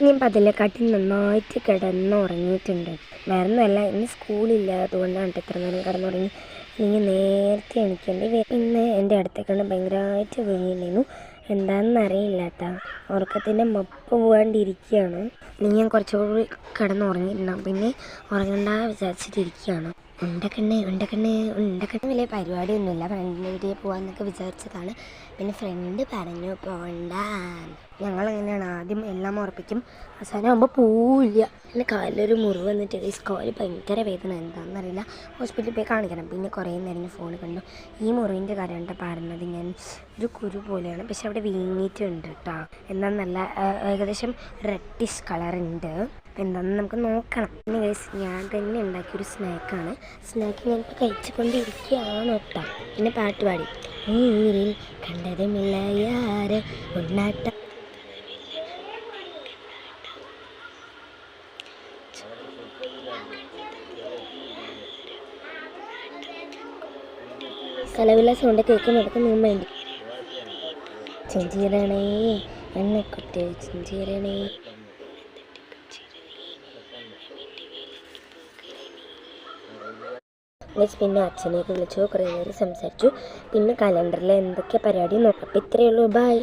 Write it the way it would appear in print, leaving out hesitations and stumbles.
ഞാൻ പതിലെക്കാട്ടി നന്നായിട്ട് കിടന്നുറങ്ങിയിട്ടുണ്ട്. വേറെ ഒന്നുമല്ല, ഇന്ന് സ്കൂളില്ല, അതുകൊണ്ടാണ് ഇത്ര നേരം കിടന്നുറങ്ങി. ഇല്ലെങ്കിൽ നേരത്തെ എണിക്കേണ്ടി. ഇന്ന് എൻ്റെ അടുത്തേക്കാണ് ഭയങ്കരമായിട്ട് വീണിരുന്നു. എന്താണെന്ന് അറിയില്ല കേട്ടോ, ഉറക്കത്തിൻ്റെ മപ്പ് പോകാണ്ടിരിക്കുകയാണ്. ഇല്ലെങ്കിൽ ഞാൻ കുറച്ചുകൂടി കിടന്നുറങ്ങിയിട്ടുണ്ടാകും. പിന്നെ ഉറങ്ങണ്ട വിചാരിച്ചിട്ടിരിക്കുകയാണ്. ഉണ്ടക്കണ്ണേ വലിയ പരിപാടിയൊന്നുമില്ല. ഫ്രണ്ടിൻ്റെ വീട്ടിൽ പോകാമെന്നൊക്കെ വിചാരിച്ചതാണ്. പിന്നെ ഫ്രണ്ട് പറഞ്ഞു പോകണ്ട. ഞങ്ങളങ്ങനെയാണ്, ആദ്യം എല്ലാം ഉറപ്പിക്കും, അവസാനം ആകുമ്പോൾ പോവില്ല. പിന്നെ കാലിലൊരു മുറിവ് വന്നിട്ട് കാല് ഭയങ്കര വേദന, എന്താണെന്നറിയില്ല. ഹോസ്പിറ്റലിൽ പോയി കാണിക്കണം. പിന്നെ കുറേ നേരം ഫോൺ കണ്ടു. ഈ മുറിവിൻ്റെ കാര്യമാണ് പറഞ്ഞത്. ഞാൻ ഒരു കുരു പോലെയാണ്, പക്ഷെ അവിടെ വീങ്ങിയിട്ടുണ്ട് കേട്ടോ. എന്നാൽ നല്ല ഏകദേശം റെഡിഷ് കളറുണ്ട്. എന്താണെന്ന് നമുക്ക് നോക്കണം. പിന്നെ ഗൈസ്, ഞാൻ തന്നെ ഉണ്ടാക്കിയൊരു സ്നാക്കാണ്. സ്നാക്ക് ഞാനിപ്പോൾ കഴിച്ചുകൊണ്ടിരിക്കുകയാണ് കേട്ടോ. പിന്നെ പാട്ട് പാടി, ഊരിൽ കണ്ടതുമില്ല യാര് ഉണ്ണാട്ട. കലവില സൗണ്ട് കേൾക്കുന്നിടത്ത് നിന്ന് വേണ്ടി ചെഞ്ചീരണേ എന്നെക്കുട്ടി ചെഞ്ചീരണേ. പിന്നെ അച്ഛനെയൊക്കെ വിളിച്ചു, കുറേ നേരം സംസാരിച്ചു. പിന്നെ കലണ്ടറിൽ എന്തൊക്കെ പരിപാടി നോക്കാം. അപ്പോൾ ഇത്രയേ ഉള്ളൂ. ബൈ.